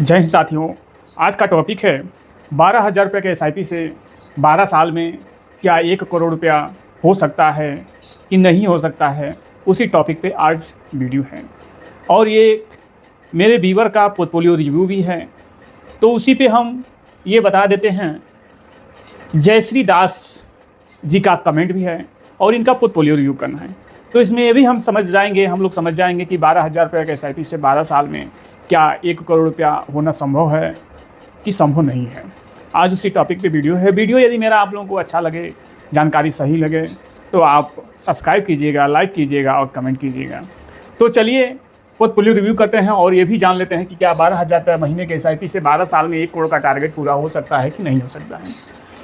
जय हिंद साथियों। आज का टॉपिक है 12,000 रुपये के एसआईपी से 12 साल में क्या 1 करोड़ रुपया हो सकता है कि नहीं हो सकता है, उसी टॉपिक पे आज वीडियो है। और ये मेरे व्यूअर का पोर्टफोलियो रिव्यू भी है, तो उसी पे हम ये बता देते हैं। जयश्री दास जी का कमेंट भी है और इनका पोर्टफोलियो रिव्यू करना है, तो इसमें ये भी हम लोग समझ जाएंगे कि 12,000 रुपये के एसआईपी से 12 साल में क्या 1 करोड़ रुपया होना संभव है कि संभव नहीं है। आज उसी टॉपिक पे वीडियो है। वीडियो यदि मेरा आप लोगों को अच्छा लगे, जानकारी सही लगे, तो आप सब्सक्राइब कीजिएगा, लाइक कीजिएगा और कमेंट कीजिएगा। तो चलिए पोर्टफोलियो रिव्यू करते हैं और ये भी जान लेते हैं कि क्या 12,000 रुपये महीने के एसआईपी से 12 साल में 1 करोड़ का टारगेट पूरा हो सकता है कि नहीं हो सकता है।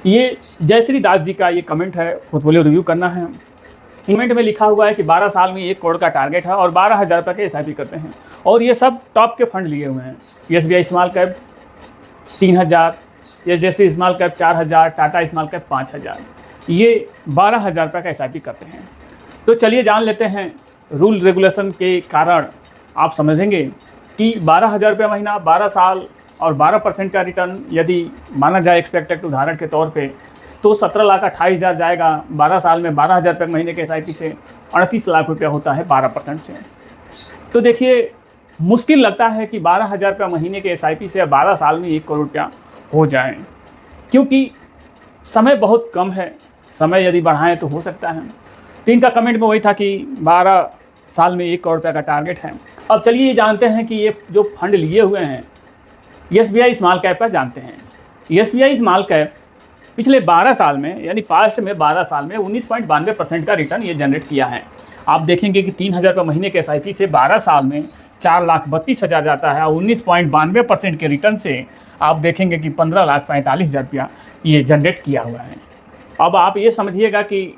ये जयश्री दास जी का ये कमेंट है, पोर्टफोलियो रिव्यू करना है। कमेंट में लिखा हुआ है कि 12 साल में 1 करोड़ का टारगेट है और 12,000 रुपये के एसआईपी करते हैं, और ये सब टॉप के फंड लिए हुए हैं। SBI small cap 3,000, HDFC small cap 4,000, Tata small cap 5,000, ये 12,000 रुपये का एसआईपी करते हैं। तो चलिए जान लेते हैं। रूल रेगुलेशन के कारण आप समझेंगे कि 12,000 रुपये महीना, 12 साल और 12% का रिटर्न यदि माना जाए एक्सपेक्टेड उदाहरण के तौर पे, तो 17,28,000 जाएगा। 12 साल में 12,000 रुपये महीने के एसआईपी से 38 लाख रुपया होता है 12% से। तो देखिए, मुश्किल लगता है कि 12,000 रुपये महीने के एसआईपी से 12 साल में 1 करोड़ रुपया हो जाए, क्योंकि समय बहुत कम है। समय यदि बढ़ाएं तो हो सकता है। तो इनका कमेंट में वही था कि 12 साल में 1 करोड़ रुपया का टारगेट है। अब चलिए ये जानते हैं कि ये जो फंड लिए हुए हैं एसबीआई स्मॉल कैप का जानते हैं। एसबीआई स्मॉल कैप पिछले 12 साल में, यानी पास्ट में 12 साल में 19.92% का रिटर्न ये जनरेट किया है। आप देखेंगे कि 3,000 रुपये महीने के एसआईपी से 12 साल में 4,32,000 जाता है और 19.92% के रिटर्न से आप देखेंगे कि 15,45,000 रुपया ये जनरेट किया हुआ है। अब आप ये समझिएगा कि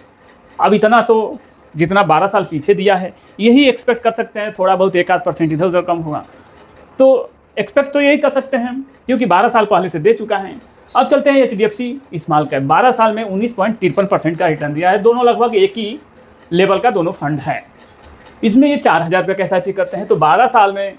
अब इतना तो जितना 12 साल पीछे दिया है यही एक्सपेक्ट कर सकते हैं। थोड़ा बहुत 1-8% इधर उधर कम हुआ तो एक्सपेक्ट तो यही कर सकते हैं, क्योंकि 12 साल पहले से दे चुका है। अब चलते हैं एचडीएफसी स्मॉल कैप। 12 साल में 19.53% का रिटर्न दिया है। दोनों लगभग एक ही लेवल का दोनों फंड है। इसमें ये 4,000 रुपये का एसआईपी करते हैं, तो 12 साल में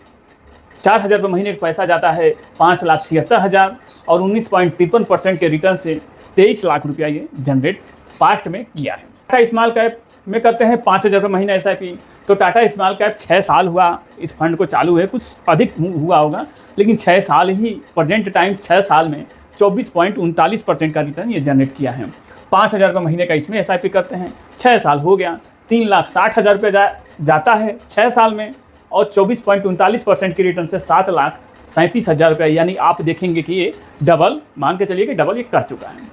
4,000 रुपये महीने का पैसा जाता है 5,76,000 और 19.53% के रिटर्न से 23 लाख रुपया ये जनरेट पास्ट में किया है। टाटा स्मॉल कैप में करते हैं 5,000 रुपये महीना एसआईपी, तो टाटा स्मॉल कैप 6 साल हुआ इस फंड को चालू है, कुछ अधिक हुआ होगा, लेकिन 6 साल ही प्रेजेंट टाइम 6 साल में 24.39% का रिटर्न ये जनरेट किया है। 5,000 रुपये महीने का इसमें एसआईपी करते हैं, 6 साल हो गया, 3,60,000 रुपये जाता है 6 साल में, और 24.39% की रिटर्न से 7,37,000 रुपये, यानी आप देखेंगे कि ये डबल, मान के चलिए कि डबल ये कर चुका है।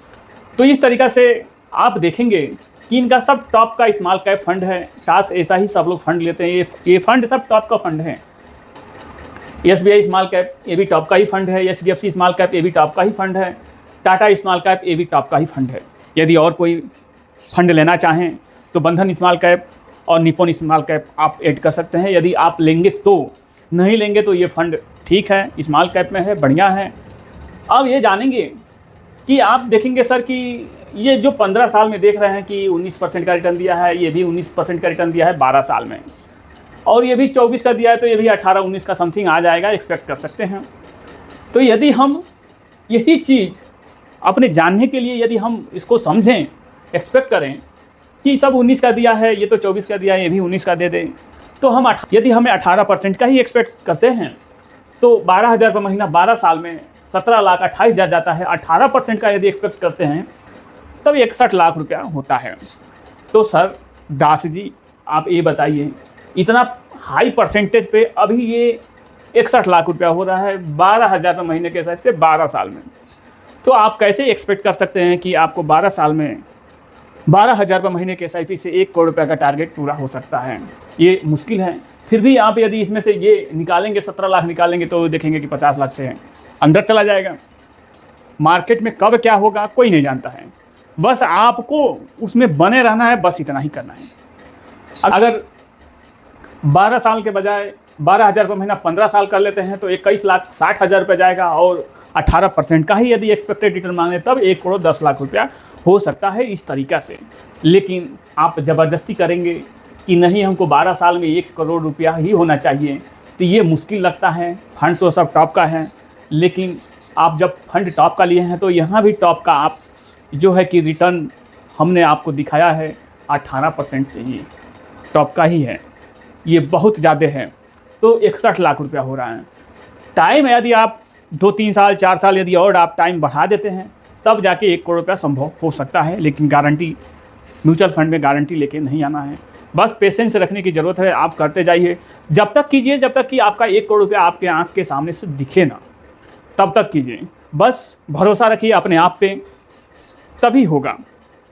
तो इस तरीक़ा से आप देखेंगे कि इनका सब टॉप का स्मॉल कैप फंड है। काश ऐसा ही सब लोग फंड लेते हैं। ये फंड सब टॉप का फंड है। एसबीआई स्मॉल कैप ये भी टॉप का ही फंड है, एचडीएफसी स्मॉल कैप ये भी टॉप का ही फंड है, टाटा स्मॉल कैप ये भी टॉप का ही फंड है। यदि और कोई फंड लेना चाहें तो बंधन स्मॉल कैप और निप्पॉन स्मॉल कैप आप ऐड कर सकते हैं, यदि आप लेंगे तो। नहीं लेंगे तो ये फंड ठीक है, स्मॉल कैप में है, बढ़िया है। अब ये जानेंगे कि आप देखेंगे सर कि ये जो 15 साल में देख रहे हैं कि 19% का रिटर्न दिया है, ये भी 19% का रिटर्न दिया है 12 साल में, और ये भी 24 का दिया है, तो ये भी 18-19 का समथिंग आ जाएगा, एक्सपेक्ट कर सकते हैं। तो यदि हम यही चीज़ अपने जानने के लिए यदि हम इसको समझें, एक्सपेक्ट करें कि सब 19 का दिया है, ये तो 24 का दिया है, ये भी 19 का दे दें, तो हम यदि हमें 18% का ही एक्सपेक्ट करते हैं, तो 12,000 रुपये महीना 12 साल में 17,28,000 जाता है। 18% का यदि एक्सपेक्ट करते हैं तब 61 लाख रुपया होता है। तो सर दास जी, आप ये बताइए, इतना हाई परसेंटेज पे अभी ये 61 लाख रुपया हो रहा है 12,000 रुपये महीने के हिसाब से 12 साल में, तो आप कैसे एक्सपेक्ट कर सकते हैं कि आपको 12 साल में 12,000 रुपये महीने के एसआईपी से 1 करोड़ रुपया का टारगेट पूरा हो सकता है? ये मुश्किल है। फिर भी आप यदि इसमें से ये निकालेंगे, 17 लाख निकालेंगे, तो देखेंगे कि 50 लाख से अंदर चला जाएगा। मार्केट में कब क्या होगा कोई नहीं जानता है, बस आपको उसमें बने रहना है, बस इतना ही करना है। अगर 12 साल के बजाय 12,000 रुपये महीना 15 साल कर लेते हैं तो 21,60,000 रुपये जाएगा, और 18% का ही यदि एक्सपेक्टेड रिटर्न मांगे तब 1 करोड़ 10 लाख रुपया हो सकता है इस तरीक़ा से। लेकिन आप ज़बरदस्ती करेंगे कि नहीं हमको 12 साल में 1 करोड़ रुपया ही होना चाहिए, तो ये मुश्किल लगता है। फंड तो सब टॉप का है, लेकिन आप जब फंड टॉप का लिए हैं तो यहाँ भी टॉप का आप जो है कि रिटर्न हमने आपको दिखाया है 18% से ही टॉप का ही है। ये बहुत ज़्यादा है, तो 61 लाख रुपया हो रहा है। टाइम यदि आप 2-3 साल 4 साल यदि और आप टाइम बढ़ा देते हैं तब जाके 1 करोड़ रुपया संभव हो सकता है, लेकिन गारंटी म्यूचुअल फंड में गारंटी लेके नहीं आना है। बस पेशेंस रखने की ज़रूरत है। आप करते जाइए, जब तक कीजिए जब तक कि आपका 1 करोड़ रुपया आपके आँख के सामने से दिखे ना, तब तक कीजिए। बस भरोसा रखिए अपने आप पे, तभी होगा।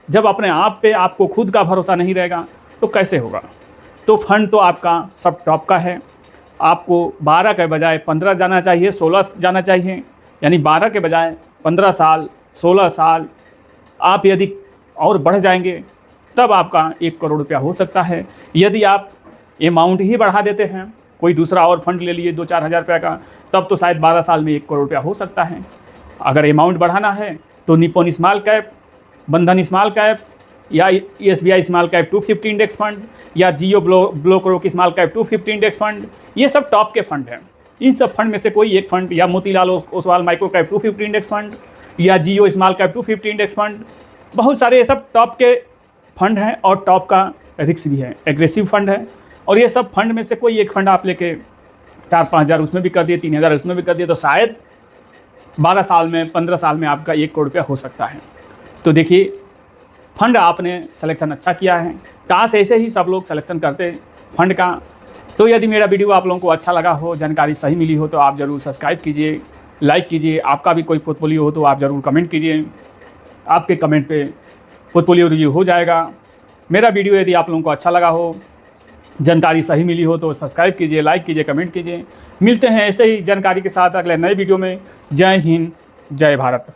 जब अपने आप पे आपको खुद का भरोसा नहीं रहेगा तो कैसे होगा। तो फंड तो आपका सब टॉप का है। आपको 12 के बजाय 15 जाना चाहिए, 16 जाना चाहिए, यानी 12 के बजाय 15 साल 16 साल आप यदि और बढ़ जाएंगे तब आपका 1 करोड़ रुपया हो सकता है। यदि आप अमाउंट ही बढ़ा देते हैं, कोई दूसरा और फंड ले लिए 2-4 हज़ार रुपये का, तब तो शायद 12 साल में 1 करोड़ रुपया हो सकता है। अगर अमाउंट बढ़ाना है तो Nippon small cap, Bandhan small cap या SBI small cap 250 index fund या Jio block small cap 250 index fund, ये सब टॉप के फंड हैं। इन सब फंड में से कोई एक फंड, या Motilal Oswal micro cap 250 index fund या जियो स्मॉल कैप 250 इंडेक्स फंड, बहुत सारे ये सब टॉप के फंड हैं और टॉप का रिस्क भी है, एग्रेसिव फंड है। और ये सब फंड में से कोई एक फंड आप लेके 4-5 हज़ार उसमें भी कर दिए, 3 हज़ार उसमें भी कर दिए, तो शायद 12 साल में 15 साल में आपका 1 करोड़ रुपया हो सकता है। तो देखिए, फंड आपने सिलेक्शन अच्छा किया है। काश ऐसे ही सब लोग सिलेक्शन करते फंड का। तो यदि मेरा वीडियो आप लोगों को अच्छा लगा हो, जानकारी सही मिली हो, तो आप ज़रूर सब्सक्राइब कीजिए, लाइक कीजिए। आपका भी कोई पोर्टफोलियो हो तो आप ज़रूर कमेंट कीजिए, आपके कमेंट पे पोर्टफोलियो रिव्यू हो जाएगा। मेरा वीडियो यदि आप लोगों को अच्छा लगा हो, जानकारी सही मिली हो, तो सब्सक्राइब कीजिए, लाइक कीजिए, कमेंट कीजिए। मिलते हैं ऐसे ही जानकारी के साथ अगले नए वीडियो में। जय हिंद, जय भारत।